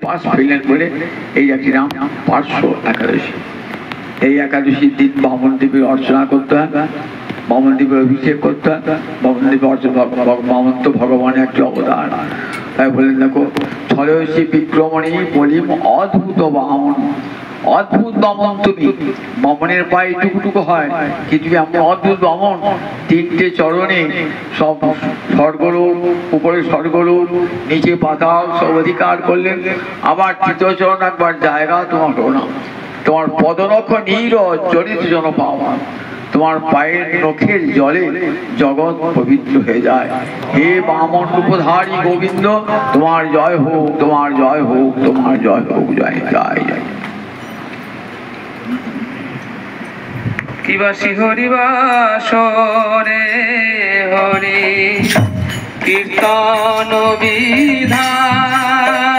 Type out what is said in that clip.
পাশ ফেললেন বলে এই একটি নাম পার্শ্ব একাদশী। এই একাদশীর দিন বামন দেবীর অর্চনা করতে হয়, বামন দেবীর অভিষেক করতে হয়। বামন দেবী বামন তো ভগবানের একটি অবদান। তাই বললেন দেখো, ছয়সী বিক্রমণী বলিম অদ্ভুত বামন। অদ্ভুত বামন তুমি, বামনের পায়ে টুকুটুকু হয় কিন্তু এমন অদ্ভুত বামন, তিনটে চরণে সব স্বর্গলোক, উপরে স্বর্গলোক, নিচে পাতাল সব অধিকার করলেন। আবার তৃতীয় চরণ একবার জায়গা তোমার না, তোমার পদনখ নীরজ জনিত জন পাওয়া, তোমার পায়ের নখের জলে জগৎ পবিত্র হয়ে যায়। হে বামন রূপধারী গোবিন্দ, তোমার জয় হোক, তোমার জয় হোক, তোমার জয় হোক, জয় জয় জয়। কিবাসী হরিবাসরে হরি কীর্তন বিধান